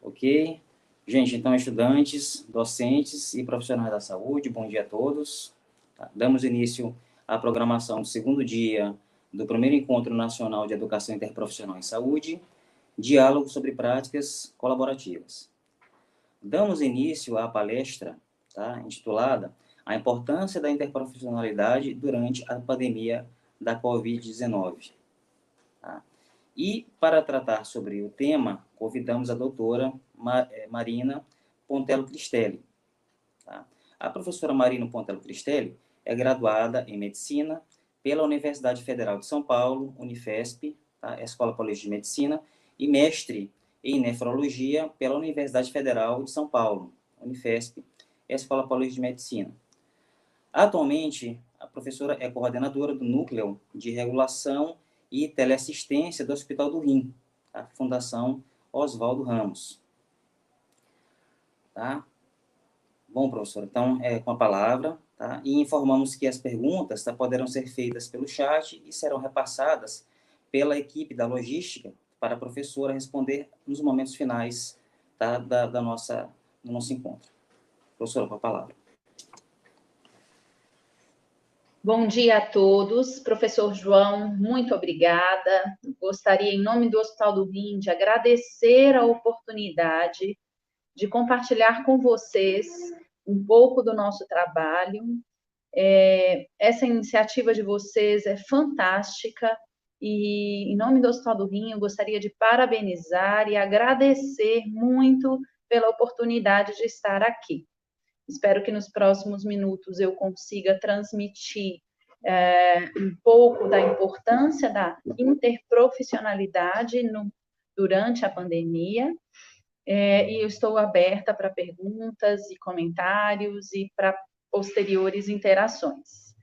Ok? Gente, então, estudantes, docentes e profissionais da saúde, bom dia a todos. Damos início à programação do segundo dia do primeiro Encontro Nacional de Educação Interprofissional em Saúde, Diálogo sobre Práticas Colaborativas. Damos início à palestra, intitulada A Importância da Interprofissionalidade durante a Pandemia da Covid-19. E, para tratar sobre o tema, convidamos a doutora Marina Pontello Cristelli. A professora Marina Pontello Cristelli é graduada em Medicina pela Universidade Federal de São Paulo, Unifesp, Escola Paulista de Medicina, e mestre em Nefrologia pela Universidade Federal de São Paulo, Unifesp, Escola Paulista de Medicina. Atualmente, a professora é coordenadora do Núcleo de Regulação e Teleassistência do Hospital do Rim, a Fundação Oswaldo Ramos. Bom, professor, então, com a palavra, e informamos que as perguntas poderão ser feitas pelo chat e serão repassadas pela equipe da logística para a professora responder nos momentos finais do nosso encontro. Professora, com a palavra. Bom dia a todos. Professor João, muito obrigada. Gostaria, em nome do Hospital do Rim, de agradecer a oportunidade de compartilhar com vocês um pouco do nosso trabalho. Essa iniciativa de vocês é fantástica e, em nome do Hospital do Rim, eu gostaria de parabenizar e agradecer muito pela oportunidade de estar aqui. Espero que nos próximos minutos eu consiga transmitir um pouco da importância da interprofissionalidade durante a pandemia. E eu estou aberta para perguntas e comentários e para posteriores interações.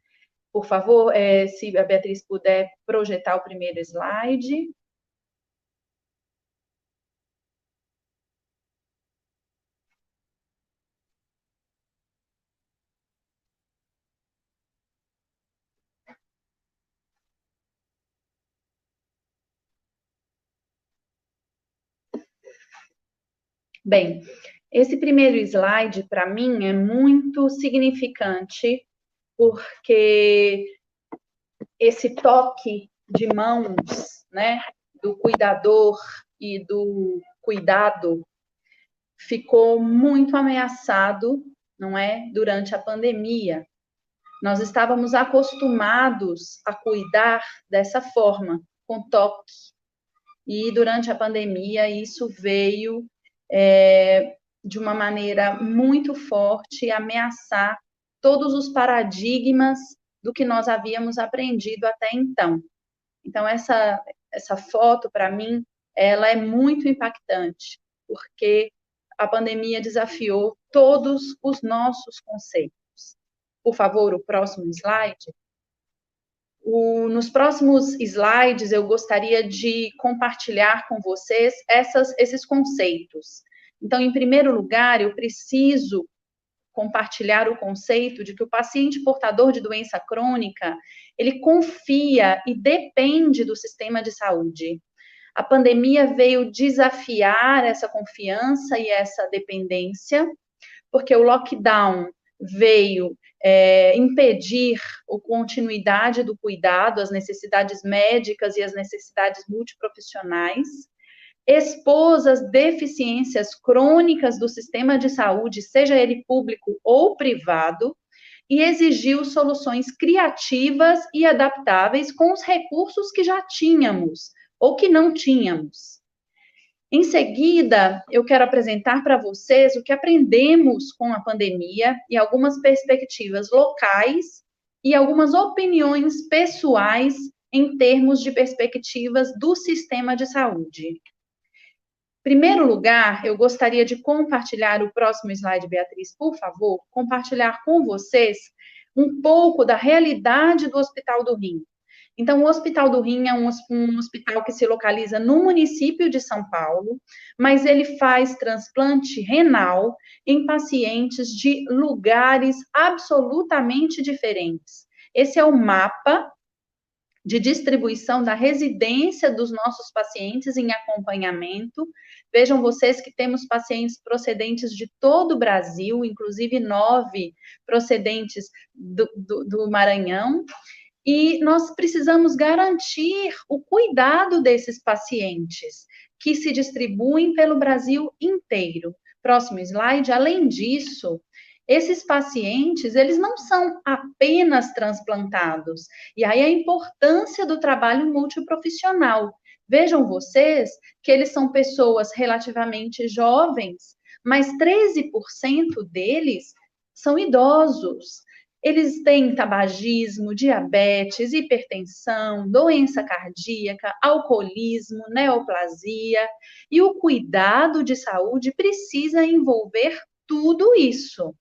Por favor, se a Beatriz puder projetar o primeiro slide. Bem, esse primeiro slide, para mim, é muito significante, porque esse toque de mãos, né, do cuidador e do cuidado ficou muito ameaçado, não é, durante a pandemia. Nós estávamos acostumados a cuidar dessa forma, com toque. E durante a pandemia isso veio de uma maneira muito forte ameaçar todos os paradigmas do que nós havíamos aprendido até então. Então, essa foto, para mim, ela é muito impactante, porque a pandemia desafiou todos os nossos conceitos. Por favor, o próximo slide. Nos próximos slides, eu gostaria de compartilhar com vocês esses conceitos. Então, em primeiro lugar, eu preciso compartilhar o conceito de que o paciente portador de doença crônica, ele confia e depende do sistema de saúde. A pandemia veio desafiar essa confiança e essa dependência, porque o lockdown veio impedir a continuidade do cuidado, as necessidades médicas e as necessidades multiprofissionais, expôs as deficiências crônicas do sistema de saúde, seja ele público ou privado, e exigiu soluções criativas e adaptáveis com os recursos que já tínhamos ou que não tínhamos. Em seguida, eu quero apresentar para vocês o que aprendemos com a pandemia e algumas perspectivas locais e algumas opiniões pessoais em termos de perspectivas do sistema de saúde. Em primeiro lugar, eu gostaria de compartilhar o próximo slide, Beatriz, por favor, compartilhar com vocês um pouco da realidade do Hospital do Rim. Então, o Hospital do Rim é um hospital que se localiza no município de São Paulo, mas ele faz transplante renal em pacientes de lugares absolutamente diferentes. Esse é o mapa de distribuição da residência dos nossos pacientes em acompanhamento. Vejam vocês que temos pacientes procedentes de todo o Brasil, inclusive 9 procedentes do Maranhão, e nós precisamos garantir o cuidado desses pacientes, que se distribuem pelo Brasil inteiro. Próximo slide. Além disso, esses pacientes, eles não são apenas transplantados. E aí a importância do trabalho multiprofissional. Vejam vocês que eles são pessoas relativamente jovens, mas 13% deles são idosos. Eles têm tabagismo, diabetes, hipertensão, doença cardíaca, alcoolismo, neoplasia. E o cuidado de saúde precisa envolver tudo isso.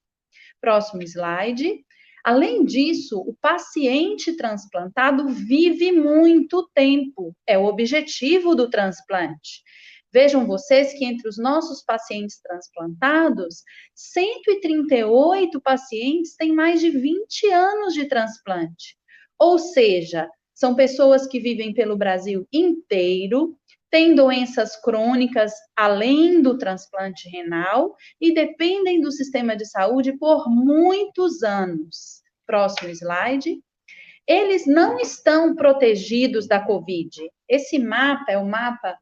Próximo slide. Além disso, o paciente transplantado vive muito tempo. É o objetivo do transplante. Vejam vocês que entre os nossos pacientes transplantados, 138 pacientes têm mais de 20 anos de transplante. Ou seja, são pessoas que vivem pelo Brasil inteiro, têm doenças crônicas além do transplante renal e dependem do sistema de saúde por muitos anos. Próximo slide. Eles não estão protegidos da Covid. Esse mapa é o mapa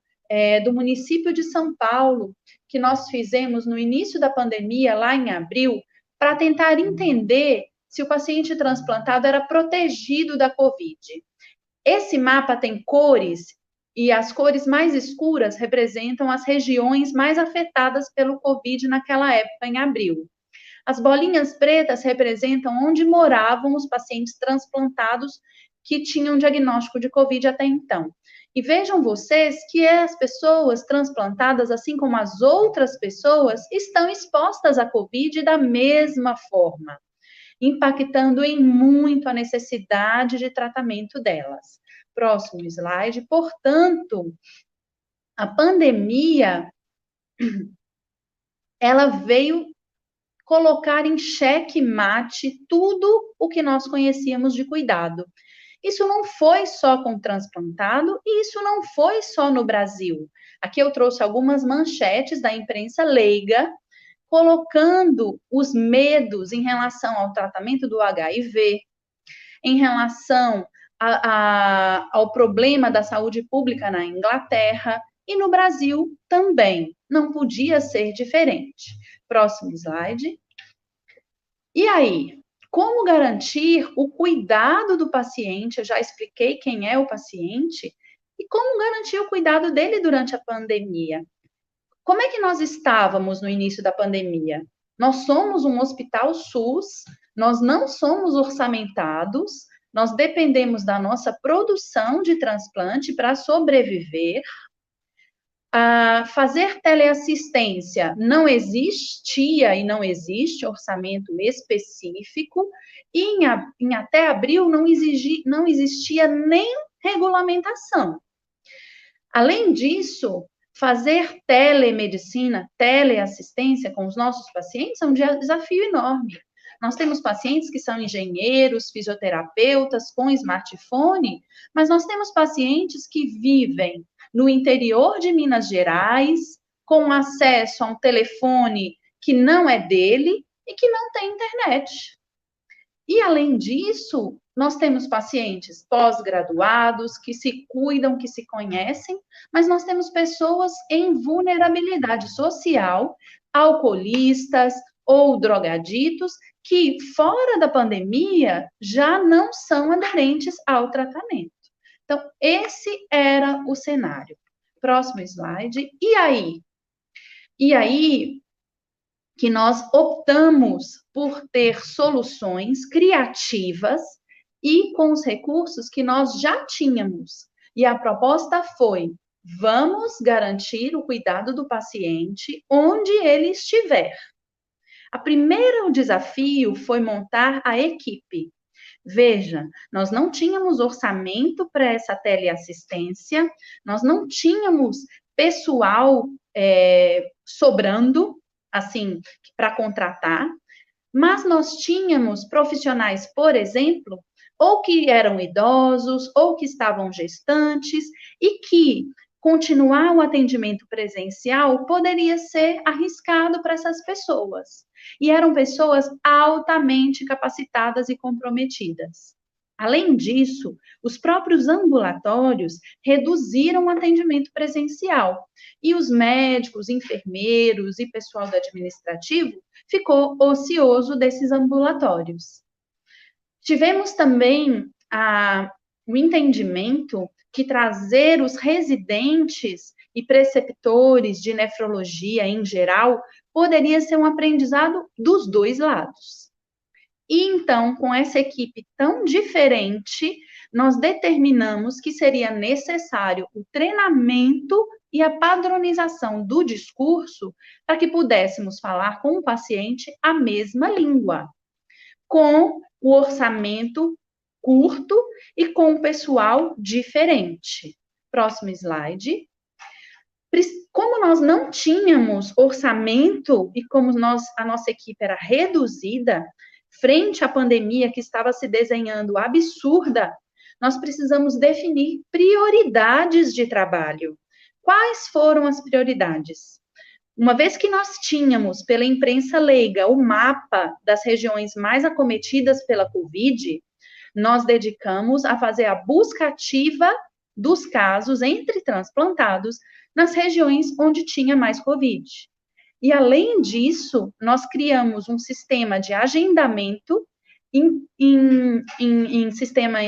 do município de São Paulo, que nós fizemos no início da pandemia, lá em abril, para tentar entender se o paciente transplantado era protegido da Covid. Esse mapa tem cores, e as cores mais escuras representam as regiões mais afetadas pelo Covid naquela época, em abril. As bolinhas pretas representam onde moravam os pacientes transplantados que tinham diagnóstico de Covid até então. E vejam vocês que as pessoas transplantadas, assim como as outras pessoas, estão expostas à Covid da mesma forma, impactando em muito a necessidade de tratamento delas. Próximo slide. Portanto, a pandemia, ela veio colocar em xeque-mate tudo o que nós conhecíamos de cuidado. Isso não foi só com o transplantado e isso não foi só no Brasil. Aqui eu trouxe algumas manchetes da imprensa leiga, colocando os medos em relação ao tratamento do HIV, em relação ao problema da saúde pública na Inglaterra e no Brasil também. Não podia ser diferente. Próximo slide. E aí? Como garantir o cuidado do paciente? Eu já expliquei quem é o paciente. E como garantir o cuidado dele durante a pandemia? Como é que nós estávamos no início da pandemia? Nós somos um hospital SUS, nós não somos orçamentados, nós dependemos da nossa produção de transplante para sobreviver. Fazer teleassistência não existia e não existe orçamento específico, e em até abril não existia nem regulamentação. Além disso, fazer telemedicina, teleassistência com os nossos pacientes é um desafio enorme. Nós temos pacientes que são engenheiros, fisioterapeutas com smartphone, mas nós temos pacientes que vivem no interior de Minas Gerais, com acesso a um telefone que não é dele e que não tem internet. E, além disso, nós temos pacientes pós-graduados que se cuidam, que se conhecem, mas nós temos pessoas em vulnerabilidade social, alcoolistas ou drogaditos, que, fora da pandemia, já não são aderentes ao tratamento. Então, esse era o cenário. Próximo slide. E aí? E aí que nós optamos por ter soluções criativas e com os recursos que nós já tínhamos. E a proposta foi: vamos garantir o cuidado do paciente onde ele estiver. O primeiro desafio foi montar a equipe. Veja, nós não tínhamos orçamento para essa teleassistência, nós não tínhamos pessoal sobrando, assim, para contratar, mas nós tínhamos profissionais, por exemplo, ou que eram idosos, ou que estavam gestantes, e que continuar o atendimento presencial poderia ser arriscado para essas pessoas. E eram pessoas altamente capacitadas e comprometidas. Além disso, os próprios ambulatórios reduziram o atendimento presencial e os médicos, enfermeiros e pessoal do administrativo ficou ocioso desses ambulatórios. Tivemos também o entendimento que trazer os residentes e preceptores de nefrologia em geral poderia ser um aprendizado dos dois lados. E então, com essa equipe tão diferente, nós determinamos que seria necessário o treinamento e a padronização do discurso para que pudéssemos falar com o paciente a mesma língua, com o orçamento curto e com o pessoal diferente. Próximo slide. Como nós não tínhamos orçamento e como a nossa equipe era reduzida, frente à pandemia que estava se desenhando absurda, nós precisamos definir prioridades de trabalho. Quais foram as prioridades? Uma vez que nós tínhamos, pela imprensa leiga, o mapa das regiões mais acometidas pela Covid, nós dedicamos a fazer a busca ativa dos casos entre transplantados nas regiões onde tinha mais Covid. E, além disso, nós criamos um sistema de agendamento em sistema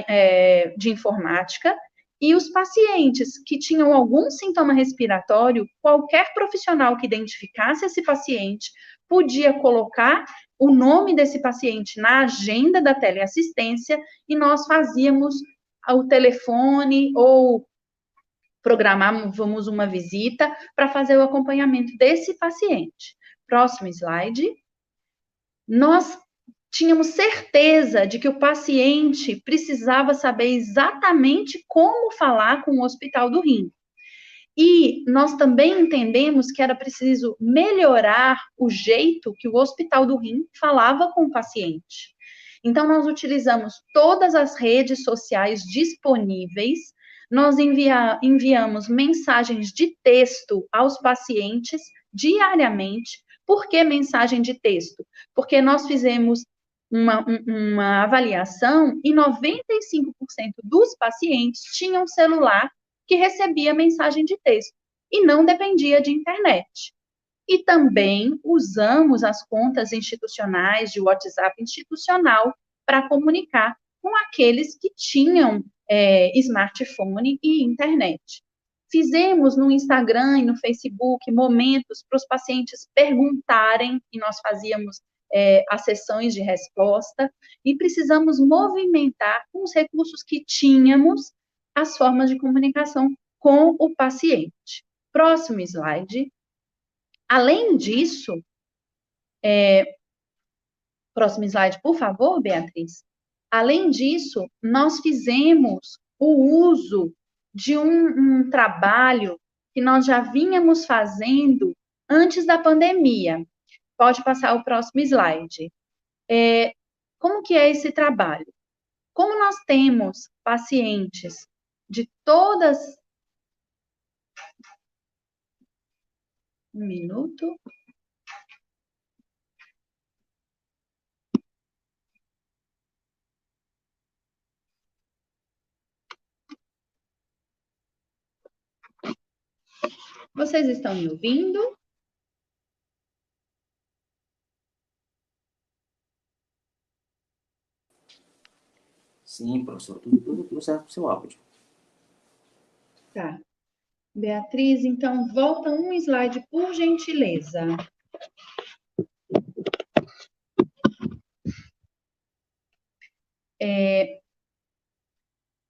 de informática, e os pacientes que tinham algum sintoma respiratório, qualquer profissional que identificasse esse paciente podia colocar o nome desse paciente na agenda da teleassistência e nós fazíamos o telefone ou programávamos uma visita para fazer o acompanhamento desse paciente. Próximo slide. Nós tínhamos certeza de que o paciente precisava saber exatamente como falar com o Hospital do Rim. E nós também entendemos que era preciso melhorar o jeito que o Hospital do Rim falava com o paciente. Então, nós utilizamos todas as redes sociais disponíveis, nós enviamos mensagens de texto aos pacientes diariamente. Por que mensagem de texto? Porque nós fizemos uma avaliação e 95% dos pacientes tinham celular que recebia mensagem de texto e não dependia de internet. E também usamos as contas institucionais de WhatsApp institucional para comunicar com aqueles que tinham smartphone e internet. Fizemos no Instagram e no Facebook momentos para os pacientes perguntarem, e nós fazíamos as sessões de resposta, e precisamos movimentar com os recursos que tínhamos as formas de comunicação com o paciente. Próximo slide. Além disso, próximo slide, por favor, Beatriz. Além disso, nós fizemos o uso de um trabalho que nós já vínhamos fazendo antes da pandemia. Pode passar o próximo slide. Como que é esse trabalho? Como nós temos pacientes de todas... Um minuto. Vocês estão me ouvindo? Sim, professor, tudo certo para o seu áudio. Tá. Beatriz, então, volta um slide, por gentileza.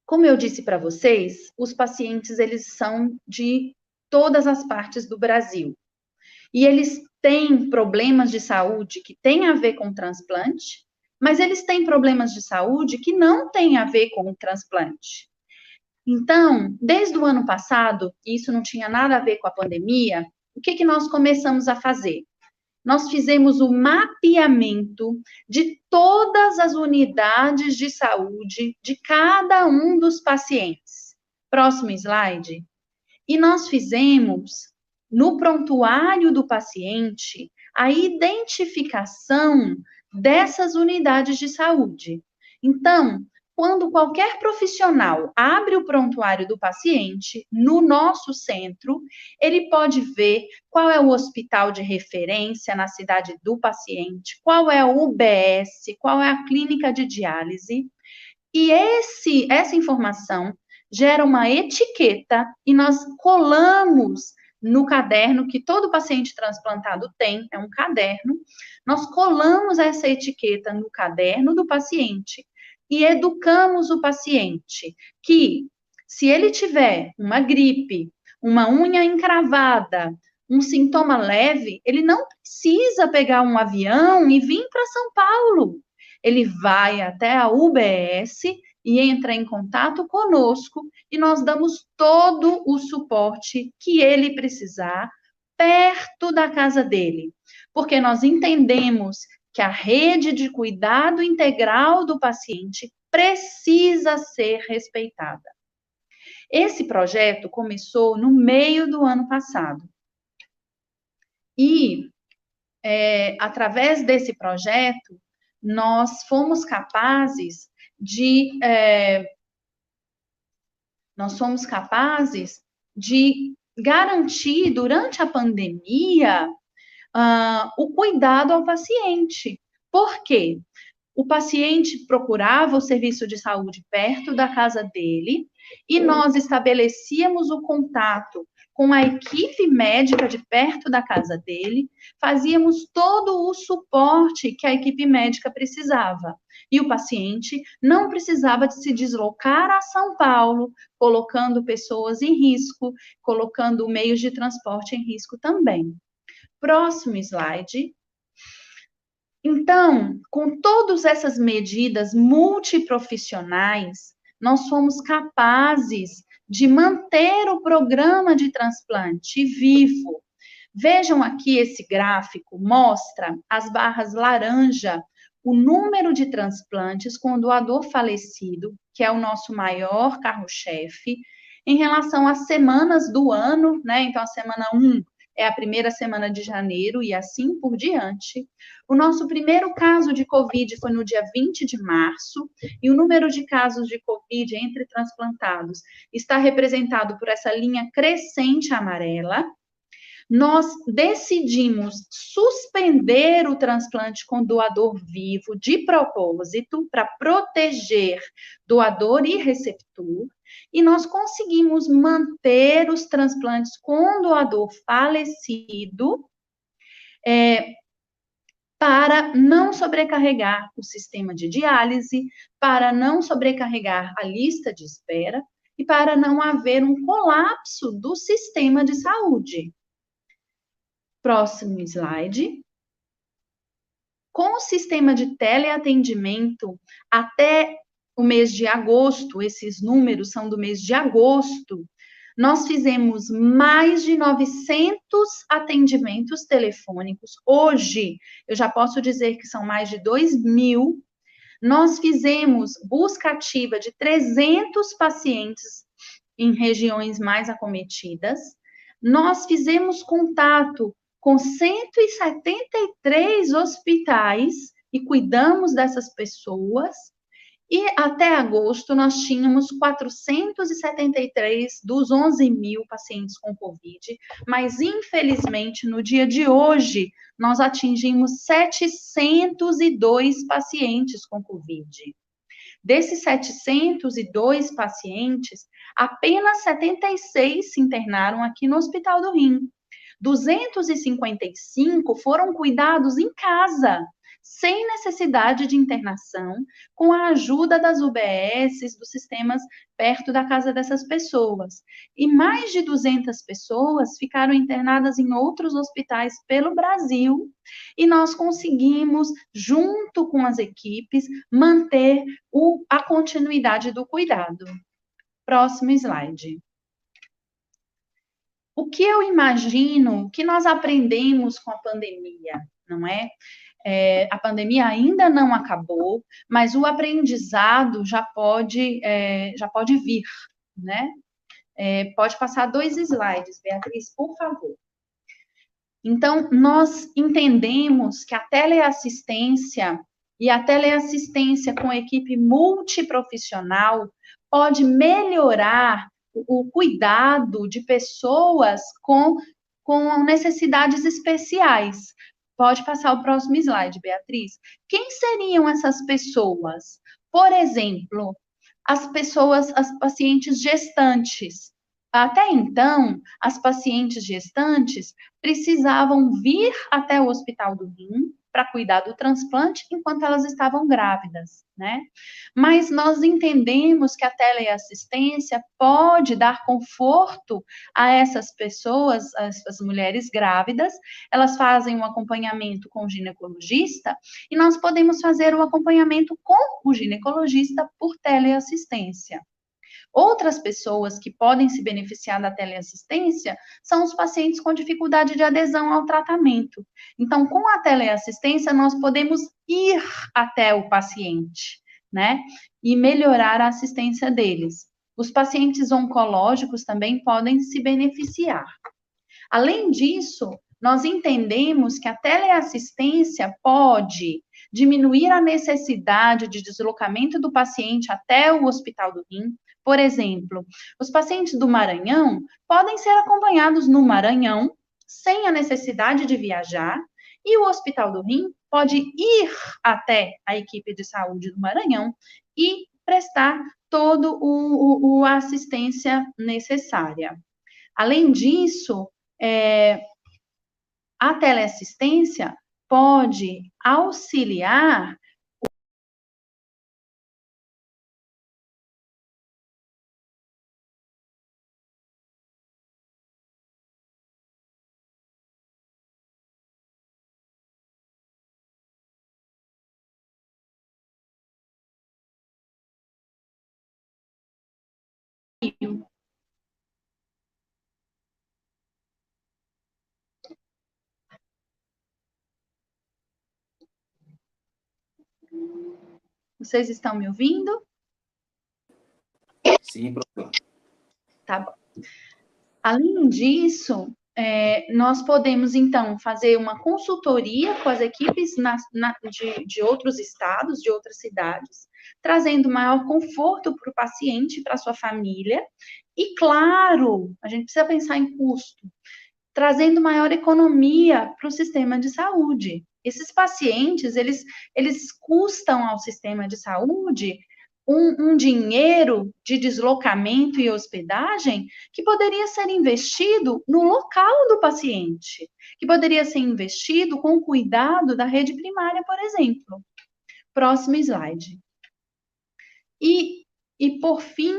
Como eu disse para vocês, os pacientes, eles são de todas as partes do Brasil. E eles têm problemas de saúde que têm a ver com transplante, mas eles têm problemas de saúde que não têm a ver com o transplante. Então, desde o ano passado, e isso não tinha nada a ver com a pandemia, o que nós começamos a fazer? nós fizemos o mapeamento de todas as unidades de saúde de cada um dos pacientes. Próximo slide. E nós fizemos, no prontuário do paciente, a identificação dessas unidades de saúde. Então, quando qualquer profissional abre o prontuário do paciente, no nosso centro, ele pode ver qual é o hospital de referência na cidade do paciente, qual é o UBS, qual é a clínica de diálise, e essa informação gera uma etiqueta e nós colamos no caderno que todo paciente transplantado tem, é um caderno, nós colamos essa etiqueta no caderno do paciente e educamos o paciente que, se ele tiver uma gripe, uma unha encravada, um sintoma leve, ele não precisa pegar um avião e vir para São Paulo. Ele vai até a UBS e entra em contato conosco e nós damos todo o suporte que ele precisar perto da casa dele, porque nós entendemos que a rede de cuidado integral do paciente precisa ser respeitada. Esse projeto começou no meio do ano passado. E, através desse projeto, nós fomos capazes de garantir, durante a pandemia, o cuidado ao paciente. Por quê? O paciente procurava o serviço de saúde perto da casa dele e nós estabelecíamos o contato com a equipe médica de perto da casa dele, fazíamos todo o suporte que a equipe médica precisava. E o paciente não precisava de se deslocar a São Paulo, colocando pessoas em risco, colocando meios de transporte em risco também. Próximo slide. Então, com todas essas medidas multiprofissionais, nós fomos capazes de manter o programa de transplante vivo. Vejam aqui esse gráfico, mostra as barras laranja, o número de transplantes com o doador falecido, que é o nosso maior carro-chefe, em relação às semanas do ano, né? Então, a semana 1 é a primeira semana de janeiro e assim por diante. O nosso primeiro caso de Covid foi no dia 20 de março, e o número de casos de Covid entre transplantados está representado por essa linha crescente amarela. Nós decidimos suspender o transplante com doador vivo de propósito para proteger doador e receptor, e nós conseguimos manter os transplantes com doador falecido para não sobrecarregar o sistema de diálise, para não sobrecarregar a lista de espera e para não haver um colapso do sistema de saúde. Próximo slide. Com o sistema de teleatendimento, até o mês de agosto, esses números são do mês de agosto, nós fizemos mais de 900 atendimentos telefônicos. Hoje, eu já posso dizer que são mais de 2.000. Nós fizemos busca ativa de 300 pacientes em regiões mais acometidas. Nós fizemos contato com 173 hospitais e cuidamos dessas pessoas. E até agosto nós tínhamos 473 dos 11.000 pacientes com Covid, mas infelizmente no dia de hoje nós atingimos 702 pacientes com Covid. Desses 702 pacientes, apenas 76 se internaram aqui no Hospital do Rim. 255 foram cuidados em casa, sem necessidade de internação, com a ajuda das UBSs, dos sistemas perto da casa dessas pessoas. E mais de 200 pessoas ficaram internadas em outros hospitais pelo Brasil, e nós conseguimos, junto com as equipes, manter a continuidade do cuidado. Próximo slide. O que eu imagino, o que nós aprendemos com a pandemia? não é? A pandemia ainda não acabou, mas o aprendizado já pode vir, né? Pode passar 2 slides, Beatriz, por favor. Então, nós entendemos que a teleassistência e a teleassistência com equipe multiprofissional pode melhorar o cuidado de pessoas com necessidades especiais. Pode passar o próximo slide, Beatriz. Quem seriam essas pessoas? Por exemplo, as pacientes gestantes. Até então, as pacientes gestantes precisavam vir até o Hospital do Rim para cuidar do transplante enquanto elas estavam grávidas, né? Mas nós entendemos que a teleassistência pode dar conforto a essas pessoas, a essas mulheres grávidas, elas fazem um acompanhamento com o ginecologista e nós podemos fazer o acompanhamento com o ginecologista por teleassistência. Outras pessoas que podem se beneficiar da teleassistência são os pacientes com dificuldade de adesão ao tratamento. Então, com a teleassistência, nós podemos ir até o paciente, né? E melhorar a assistência deles. Os pacientes oncológicos também podem se beneficiar. Além disso, nós entendemos que a teleassistência pode diminuir a necessidade de deslocamento do paciente até o Hospital do Rim. Por exemplo, os pacientes do Maranhão podem ser acompanhados no Maranhão, sem a necessidade de viajar, e o Hospital do Rim pode ir até a equipe de saúde do Maranhão e prestar toda a assistência necessária. Além disso, a teleassistência pode auxiliar Vocês estão me ouvindo? Sim, professor. Tá bom. Além disso, nós podemos, então, fazer uma consultoria com as equipes de outros estados, de outras cidades, trazendo maior conforto para o paciente e para a sua família. E, claro, a gente precisa pensar em custo, trazendo maior economia para o sistema de saúde. Esses pacientes, eles custam ao sistema de saúde um dinheiro de deslocamento e hospedagem que poderia ser investido no local do paciente, que poderia ser investido com o cuidado da rede primária, por exemplo. Próximo slide. E por fim,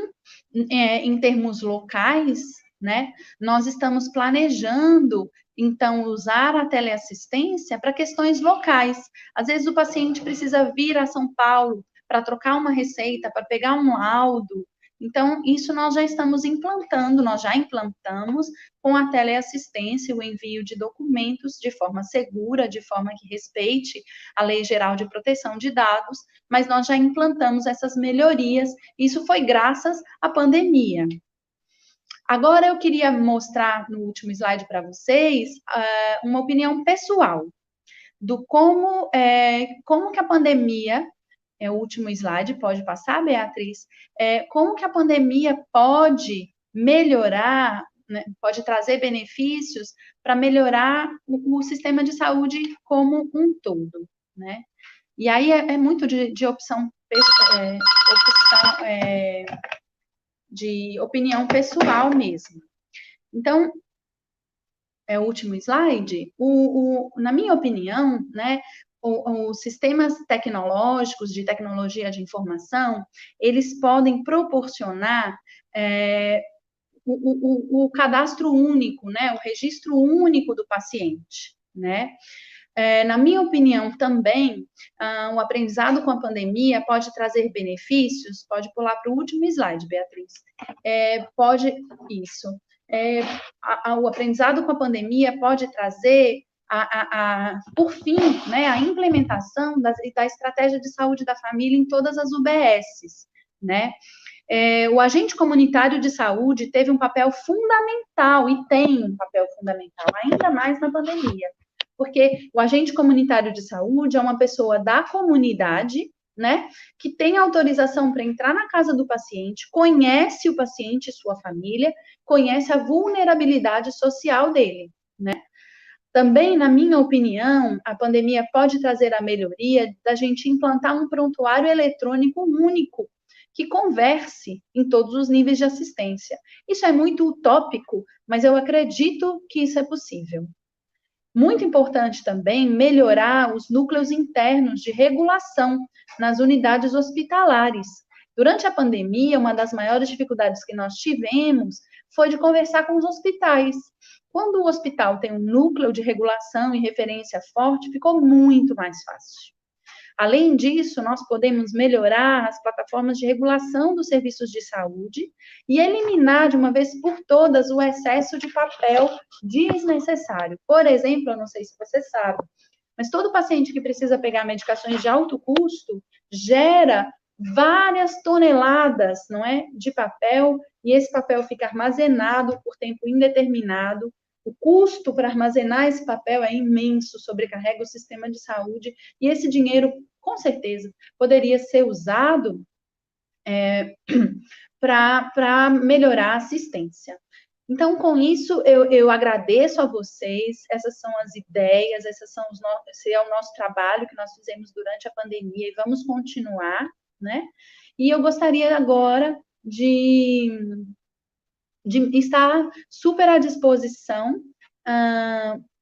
em termos locais, né, nós estamos planejando, então, usar a teleassistência para questões locais. Às vezes o paciente precisa vir a São Paulo para trocar uma receita, para pegar um laudo. Então, isso nós já estamos implantando, nós já implantamos com a teleassistência o envio de documentos de forma segura, de forma que respeite a Lei Geral de Proteção de Dados, mas nós já implantamos essas melhorias, isso foi graças à pandemia. Agora eu queria mostrar no último slide para vocês uma opinião pessoal do como que a pandemia, o último slide, pode passar, Beatriz, como que a pandemia pode melhorar, né, pode trazer benefícios para melhorar o sistema de saúde como um todo, né? E aí é muito de opinião pessoal mesmo. Então, o último slide, na minha opinião, né, os sistemas tecnológicos de tecnologia de informação, eles podem proporcionar o cadastro único, né, o registro único do paciente, né? Na minha opinião, também, o aprendizado com a pandemia pode trazer benefícios, pode pular para o último slide, Beatriz. O aprendizado com a pandemia pode trazer por fim, né, a implementação da estratégia de saúde da família em todas as UBSs, né? O agente comunitário de saúde teve um papel fundamental e tem um papel fundamental, ainda mais na pandemia, porque o agente comunitário de saúde é uma pessoa da comunidade, né, que tem autorização para entrar na casa do paciente, conhece o paciente e sua família, conhece a vulnerabilidade social dele, né? Também, na minha opinião, a pandemia pode trazer a melhoria da gente implantar um prontuário eletrônico único, que converse em todos os níveis de assistência. Isso é muito utópico, mas eu acredito que isso é possível. Muito importante também melhorar os núcleos internos de regulação nas unidades hospitalares. Durante a pandemia, uma das maiores dificuldades que nós tivemos foi de conversar com os hospitais. Quando o hospital tem um núcleo de regulação e referência forte, ficou muito mais fácil. Além disso, nós podemos melhorar as plataformas de regulação dos serviços de saúde e eliminar de uma vez por todas o excesso de papel desnecessário. Por exemplo, eu não sei se você sabe, mas todo paciente que precisa pegar medicações de alto custo gera várias toneladas, não é, de papel, e esse papel fica armazenado por tempo indeterminado. O custo para armazenar esse papel é imenso, sobrecarrega o sistema de saúde, e esse dinheiro, com certeza, poderia ser usado para melhorar a assistência. Então, com isso, eu agradeço a vocês, essas são as ideias, esse é o nosso trabalho que nós fizemos durante a pandemia e vamos continuar, né? E eu gostaria agora de estar super à disposição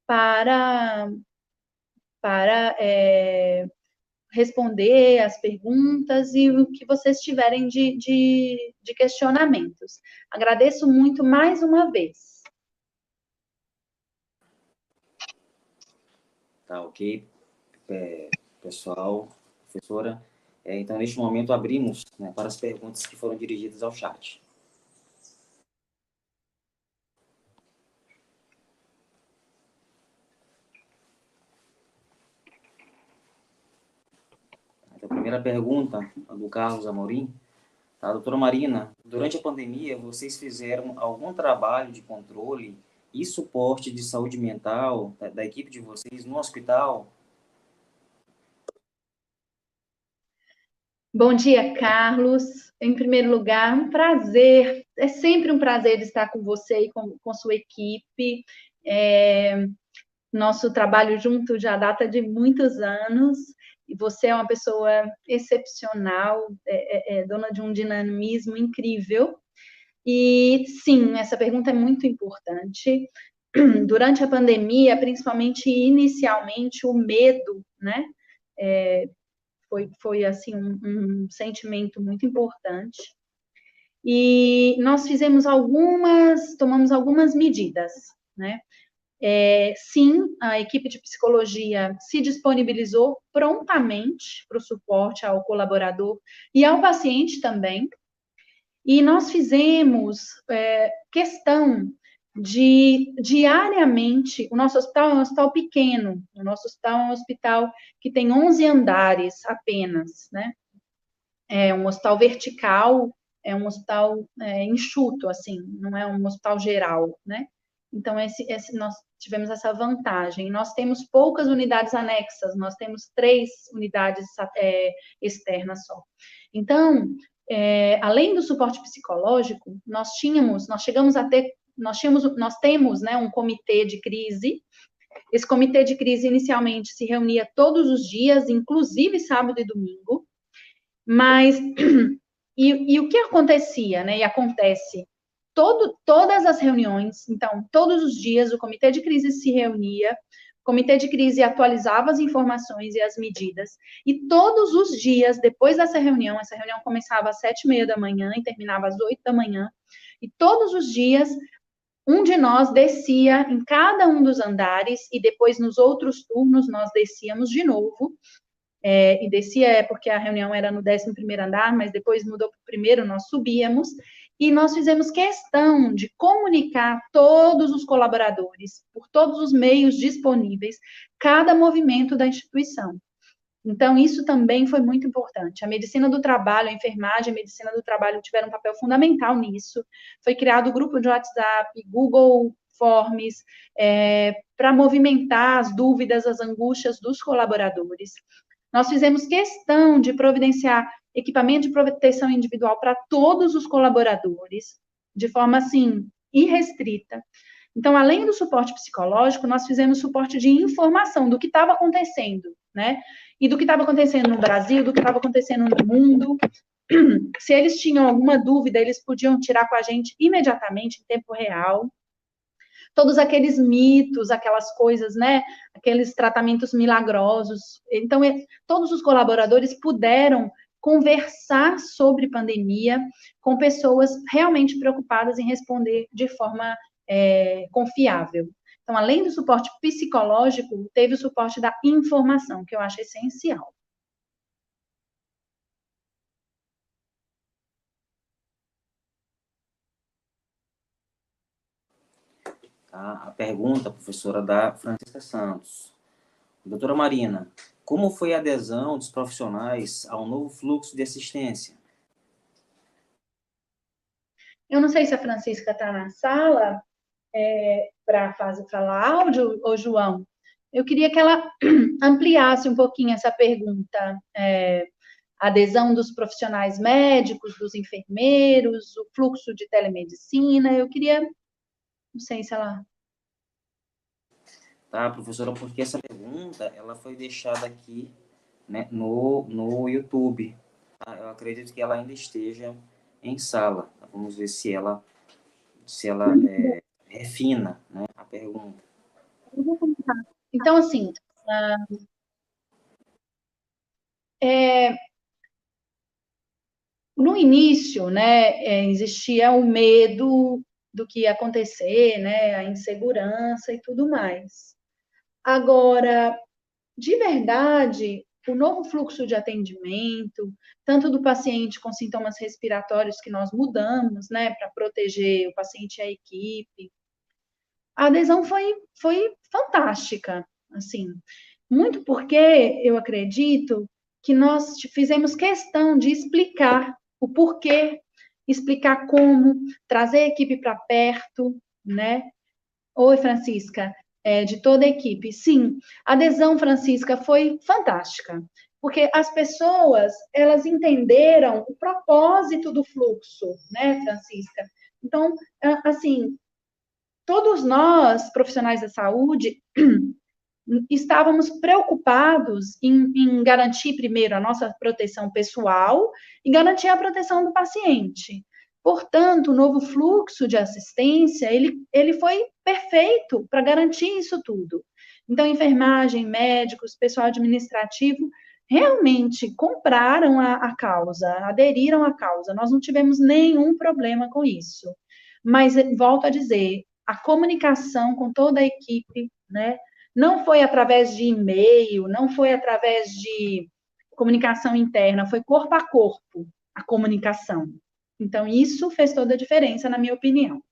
para responder as perguntas e o que vocês tiverem de questionamentos. Agradeço muito mais uma vez. Tá, ok, pessoal, professora. Então, neste momento, abrimos, né, para as perguntas que foram dirigidas ao chat. Então, a primeira pergunta, do Carlos Amorim. Tá, doutora Marina, durante a pandemia, vocês fizeram algum trabalho de controle e suporte de saúde mental da equipe de vocês no hospital? Bom dia, Carlos. Em primeiro lugar, um prazer, é sempre um prazer estar com você e com sua equipe. Nosso trabalho junto já data de muitos anos, e você é uma pessoa excepcional, dona de um dinamismo incrível. E sim, essa pergunta é muito importante. Durante a pandemia, principalmente inicialmente, o medo, né? Foi assim, um sentimento muito importante. E nós tomamos algumas medidas, né? Sim, a equipe de psicologia se disponibilizou prontamente para o suporte ao colaborador e ao paciente também. E nós fizemos questão de, diariamente, o nosso hospital é um hospital pequeno, o nosso hospital é um hospital que tem 11 andares apenas, né? É um hospital vertical, é um hospital enxuto, assim, não é um hospital geral, né? Então, nós tivemos essa vantagem. Nós temos poucas unidades anexas, nós temos 3 unidades externas só. Então, além do suporte psicológico, nós temos, né, um comitê de crise. Esse comitê de crise inicialmente se reunia todos os dias, inclusive sábado e domingo, mas e o que acontecia, né? E acontece todas as reuniões, então, todos os dias o comitê de crise se reunia, o comitê de crise atualizava as informações e as medidas, e todos os dias, depois dessa reunião, essa reunião começava às 7h30 da manhã e terminava às 8 da manhã, e todos os dias, um de nós descia em cada um dos andares, e depois nos outros turnos nós descíamos de novo, e descia porque a reunião era no 11º andar, mas depois mudou para o primeiro, nós subíamos, e nós fizemos questão de comunicar a todos os colaboradores, por todos os meios disponíveis, cada movimento da instituição. Então, isso também foi muito importante. A medicina do trabalho, a enfermagem, a medicina do trabalho tiveram um papel fundamental nisso. Foi criado o grupo de WhatsApp, Google Forms, para movimentar as dúvidas, as angústias dos colaboradores. Nós fizemos questão de providenciar equipamento de proteção individual para todos os colaboradores, de forma, assim, irrestrita. Então, além do suporte psicológico, nós fizemos suporte de informação do que estava acontecendo, né? E do que estava acontecendo no Brasil, do que estava acontecendo no mundo. Se eles tinham alguma dúvida, eles podiam tirar com a gente imediatamente, em tempo real. Todos aqueles mitos, aquelas coisas, né? Aqueles tratamentos milagrosos. Então, todos os colaboradores puderam conversar sobre pandemia com pessoas realmente preocupadas em responder de forma confiável. Então, além do suporte psicológico, teve o suporte da informação, que eu acho essencial. Tá? A pergunta, professora, da Francisca Santos. Doutora Marina, como foi a adesão dos profissionais ao novo fluxo de assistência? Eu não sei se a Francisca está na sala para falar áudio, ou João. Eu queria que ela ampliasse um pouquinho essa pergunta. Adesão dos profissionais médicos, dos enfermeiros, o fluxo de telemedicina. Eu queria, não sei se ela... Tá, professora, porque essa pergunta ela foi deixada aqui, né, no YouTube. Tá? Eu acredito que ela ainda esteja em sala. Vamos ver se ela refina, né, a pergunta. Então, assim, no início, né, existia o medo do que ia acontecer, né, a insegurança e tudo mais. Agora, de verdade, o novo fluxo de atendimento, tanto do paciente com sintomas respiratórios que nós mudamos, né, para proteger o paciente e a equipe, a adesão foi fantástica, assim. Muito porque eu acredito que nós fizemos questão de explicar o porquê, explicar como, trazer a equipe para perto, né? Oi, Francisca, de toda a equipe. Sim, a adesão, Francisca, foi fantástica, porque as pessoas, elas entenderam o propósito do fluxo, né, Francisca? Então, assim, todos nós, profissionais da saúde, estávamos preocupados em garantir primeiro a nossa proteção pessoal e garantir a proteção do paciente. Portanto, o novo fluxo de assistência, ele foi perfeito para garantir isso tudo. Então, enfermagem, médicos, pessoal administrativo, realmente compraram a causa, aderiram à causa. Nós não tivemos nenhum problema com isso. Mas, volto a dizer, a comunicação com toda a equipe, né, não foi através de e-mail, não foi através de comunicação interna, foi corpo a corpo a comunicação. Então, isso fez toda a diferença, na minha opinião.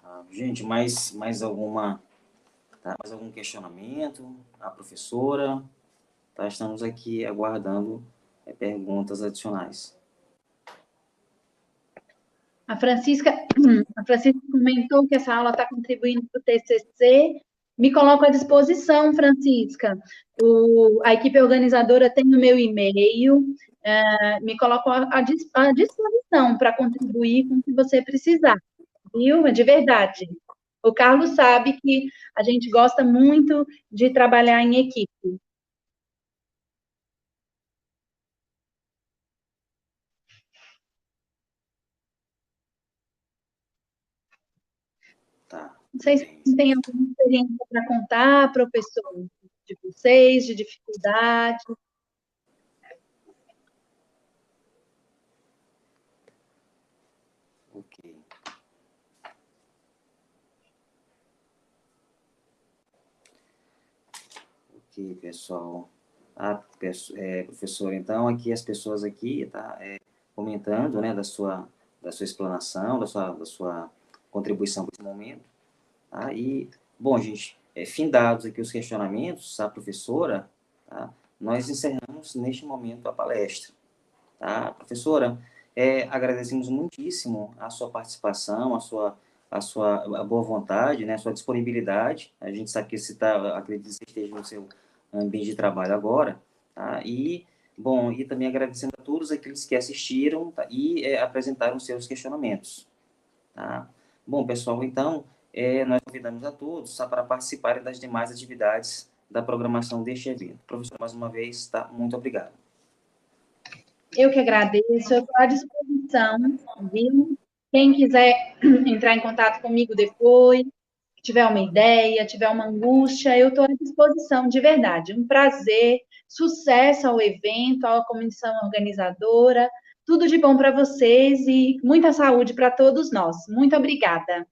Tá? Gente, mais alguma, tá? Mais algum questionamento? A professora? Tá? Estamos aqui aguardando perguntas adicionais. A Francisca comentou que essa aula está contribuindo para o TCC. Me coloco à disposição, Francisca. A equipe organizadora tem o meu e-mail. Me coloco à disposição para contribuir com o que você precisar, viu? De verdade. O Carlos sabe que a gente gosta muito de trabalhar em equipe. Tá, Não sei se bem. tem alguma experiência para contar, professor, de vocês, de dificuldade. Ok. Ok, pessoal. Professor, então, aqui as pessoas aqui, tá, comentando, né, da sua explanação, da sua contribuição para esse momento, tá? E, bom, gente, findados aqui os questionamentos, a professora, tá, nós encerramos neste momento a palestra, tá? Professora, agradecemos muitíssimo a sua participação, a boa vontade, né, a sua disponibilidade. A gente sabe que você está, acredito que você esteja no seu ambiente de trabalho agora, tá? E, bom, e também agradecendo a todos aqueles que assistiram, tá? E apresentaram seus questionamentos, tá? Bom, pessoal, então, nós convidamos a todos, tá, para participarem das demais atividades da programação deste evento. Professor, mais uma vez, tá? Muito obrigado. Eu que agradeço, eu estou à disposição, viu? Quem quiser entrar em contato comigo depois, tiver uma ideia, tiver uma angústia, eu estou à disposição, de verdade. Um prazer, sucesso ao evento, à comissão organizadora, tudo de bom para vocês e muita saúde para todos nós. Muito obrigada.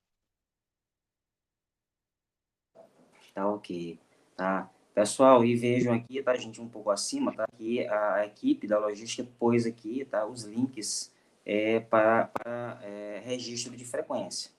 Tá ok, tá? Pessoal, e vejam aqui, tá, gente, um pouco acima, tá? Que a equipe da logística pôs aqui, tá? Os links para registro de frequência.